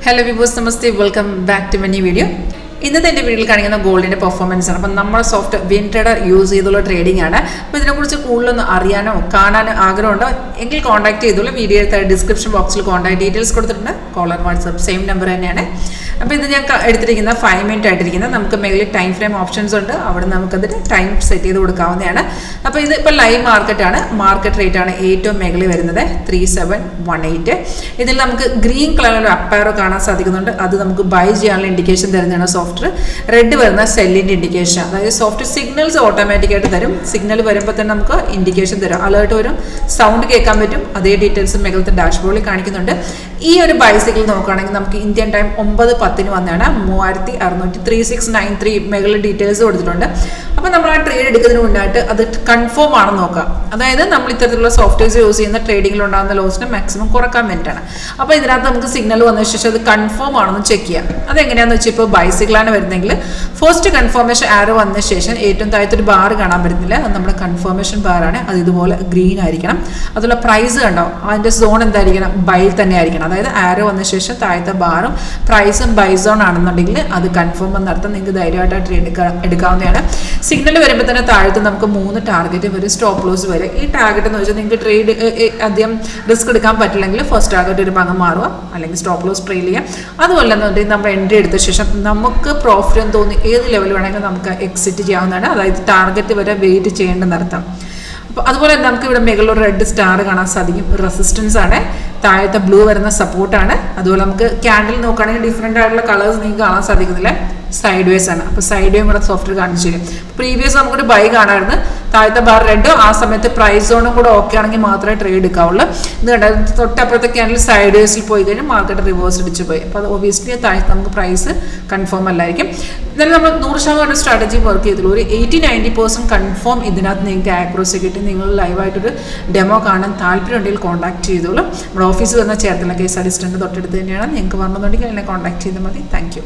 Hello viewers, namaste, welcome back to my new video. ഇന്നത്തെ എൻ്റെ വീഡിയോയിൽ കാണിക്കുന്ന ഗോൾഡിൻ്റെ പെർഫോമൻസ് ആണ്. അപ്പം നമ്മുടെ സോഫ്റ്റ് വിൻട്രേഡർ യൂസ് ചെയ്തുള്ള ട്രേഡിംഗ് ആണ്. അപ്പോൾ ഇതിനെക്കുറിച്ച് കൂടുതലൊന്ന് അറിയാനോ കാണാനോ ആഗ്രഹമുണ്ടോ എങ്കിൽ കോൺടാക്ട് ചെയ്തോളൂ. വീഡിയോ ഡിസ്ക്രിപ്ഷൻ ബോക്സിൽ കോൺടാക്ട് ഡീറ്റെയിൽസ് കൊടുത്തിട്ടുണ്ട്. കോളർ വാട്സപ്പ് സെയിം നമ്പർ തന്നെയാണ്. അപ്പോൾ ഇത് ഞാൻ എടുത്തിരിക്കുന്ന 5 മിനിറ്റ് ആയിട്ടിരിക്കുന്നത്. നമുക്ക് മേളിൽ ടൈം ഫ്രെയിം ഓപ്ഷൻസ് ഉണ്ട്. അവിടെ നമുക്കതിന് ടൈം സെറ്റ് ചെയ്ത് കൊടുക്കാവുന്നതാണ്. അപ്പോൾ ഇത് ഇപ്പോൾ ലൈവ് മാർക്കറ്റാണ്. മാർക്കറ്റ് റേറ്റ് ആണ് ഏറ്റവും മേളിൽ വരുന്നത് 3718. ഇതിൽ നമുക്ക് ഗ്രീൻ കളറിലുള്ള അപ്പാരോ കാണാൻ സാധിക്കുന്നുണ്ട്. അത് നമുക്ക് ബൈ ചെയ്യാനുള്ള ഇൻഡിക്കേഷൻ തരുന്നതാണ് സോഫ്റ്റ്. റെഡ് വരുന്ന സെല്ലിൻ്റെ ഇൻഡിക്കേഷൻ, അതായത് സോഫ്റ്റ് സിഗ്നൽസ് ഓട്ടോമാറ്റിക്കായിട്ട് തരും. സിഗ്നൽ വരുമ്പോൾ തന്നെ നമുക്ക് ഇൻഡിക്കേഷൻ തരും, അലേർട്ട് വരും, സൗണ്ട് കേൾക്കാൻ പറ്റും. അതേ ഡീറ്റെയിൽസ് മേഖലത്തെ ഡാഷ്ബോർഡിൽ കാണിക്കുന്നുണ്ട്. ഈ ഒരു ബൈസിക്കിൾ നോക്കുകയാണെങ്കിൽ നമുക്ക് ഇന്ത്യൻ ടൈം 9:10 വന്നാണ് 3693 മേഖല ഡീറ്റെയിൽസ് കൊടുത്തിട്ടുണ്ട്. അപ്പോൾ നമ്മൾ ആ ട്രേഡ് എടുക്കുന്നതിന് മുന്നായിട്ട് അത് കൺഫേം ആണെന്ന് നോക്കാം. അതായത് നമ്മൾ ഇത്തരത്തിലുള്ള സോഫ്റ്റ്വെയർസ് യൂസ് ചെയ്യുന്ന ട്രേഡിങ്ങിൽ ഉണ്ടാകുന്ന ലോസിനെ മാക്സിമം കുറക്കാൻ വേണ്ടിയിട്ടാണ്. അപ്പോൾ ഇതിനകത്ത് നമുക്ക് സിഗ്നൽ വന്ന ശേഷം അത് കൺഫേം ആണെന്ന് ചെക്ക് ചെയ്യാം. അതെങ്ങനെയാണെന്ന് വെച്ചാൽ ഇപ്പോൾ ബൈസിക്കിളാണ് വരുന്നെങ്കിൽ ഫസ്റ്റ് കൺഫർമേഷൻ ആരോ വന്ന ശേഷം ഏറ്റവും താഴത്തൊരു ബാർ കാണാൻ പറ്റുന്നില്ല, അത് നമ്മുടെ കൺഫർമേഷൻ ബാറാണ്. അത് ഇതുപോലെ ഗ്രീൻ ആയിരിക്കണം. അതുപോലെ പ്രൈസ് കണ്ടോ, അതിൻ്റെ സോൺ എന്തായിരിക്കണം, ബൈ തന്നെ ആയിരിക്കണം. അതായത് ആരോ വന്ന ശേഷം താഴത്തെ ബാറും പ്രൈസും ബൈ സോൺ ആണെന്നുണ്ടെങ്കിൽ അത് കൺഫേം എന്നർത്ഥം. നിങ്ങൾക്ക് ധൈര്യമായിട്ട് ആ ട്രേഡ് എടുക്കാവുന്നതാണ്. സിഗ്നൽ വരുമ്പോൾ തന്നെ താഴത്ത് നമുക്ക് 3 ടാർഗറ്റ് വരും, സ്റ്റോപ്പ് ലോസ് വരെ. ഈ ടാർഗറ്റ് എന്ന് വെച്ചാൽ നിങ്ങൾക്ക് ട്രേഡ് അധികം റിസ്ക് എടുക്കാൻ പറ്റില്ലെങ്കിൽ ഫസ്റ്റ് ടാർഗറ്റ് ഒരു ഭാഗം മാറുക, അല്ലെങ്കിൽ സ്റ്റോപ്പ് ലോസ് ട്രെയിൽ ചെയ്യാം. അതുപോലെ എന്നുണ്ടെങ്കിൽ നമ്മൾ എൻട്രി എടുത്ത ശേഷം നമുക്ക് പ്രോഫിറ്റ് എന്ന് തോന്നി ഏത് ലെവൽ വേണമെങ്കിലും നമുക്ക് എക്സിറ്റ് ചെയ്യാവുന്നതാണ്. അതായത് ടാർഗറ്റ് വരെ വെയിറ്റ് ചെയ്യേണ്ടെന്നർത്ഥം. അപ്പോൾ അതുപോലെ നമുക്ക് ഇവിടെ മേഖലയിൽ റെഡ് സ്റ്റാർ കാണാൻ സാധിക്കും, റെസിസ്റ്റൻസ് ആണ്. താഴത്തെ ബ്ലൂ വരുന്ന സപ്പോർട്ടാണ്. അതുപോലെ നമുക്ക് ക്യാൻഡിൽ നോക്കുകയാണെങ്കിൽ ഡിഫറെൻ്റ് ആയിട്ടുള്ള കളേഴ്സ് നിങ്ങൾക്ക് കാണാൻ സാധിക്കുന്നില്ല, സൈഡ് വേസ് ആണ്. അപ്പോൾ സൈഡ് വേയും കൂടെ സോഫ്റ്റ്വെയർ കാണിച്ചു തരും. പ്രീവിയസ് നമുക്കൊരു ബൈ കാണാമായിരുന്നു, താഴത്തെ ബാർ റെഡ്, ആ സമയത്ത് പ്രൈസ് സോണും കൂടെ ഓക്കെ ആണെങ്കിൽ മാത്രമേ ട്രേഡ് എടുക്കാവുള്ളൂ. ഇത് കണ്ട തൊട്ടപ്പുറത്തെ ക്യാൻഡിൽ സൈഡ് വേസിൽ പോയി കഴിഞ്ഞാൽ മാർക്കറ്റ് റിവേഴ്സ് അടിച്ച് പോയി. അപ്പോൾ അത് ഒബിയസ്ലി താഴത്ത് നമുക്ക് പ്രൈസ് കൺഫേം അല്ലായിരിക്കും. എന്നാലും നമ്മൾ 100% സ്ട്രാറ്റജി വർക്ക് ചെയ്തിട്ടുള്ളൂ. ഒരു 80-90% കൺഫേം ഇതിനകത്ത് നിങ്ങൾക്ക് ആക്യുറസി കിട്ടി. നിങ്ങൾ ലൈവായിട്ടൊരു ഡെമോ കാണാൻ താല്പര്യമുണ്ടെങ്കിൽ കോൺടാക്ട് ചെയ്തോളൂ. നമ്മുടെ ഓഫീസ് വന്ന ചേർത്തല KSRTC തൊട്ടടുത്ത് തന്നെയാണ്. നിങ്ങൾക്ക് വരണമെന്നുണ്ടെങ്കിൽ എന്നെ കോൺടാക്ട് ചെയ്താൽ മതി. Thank you.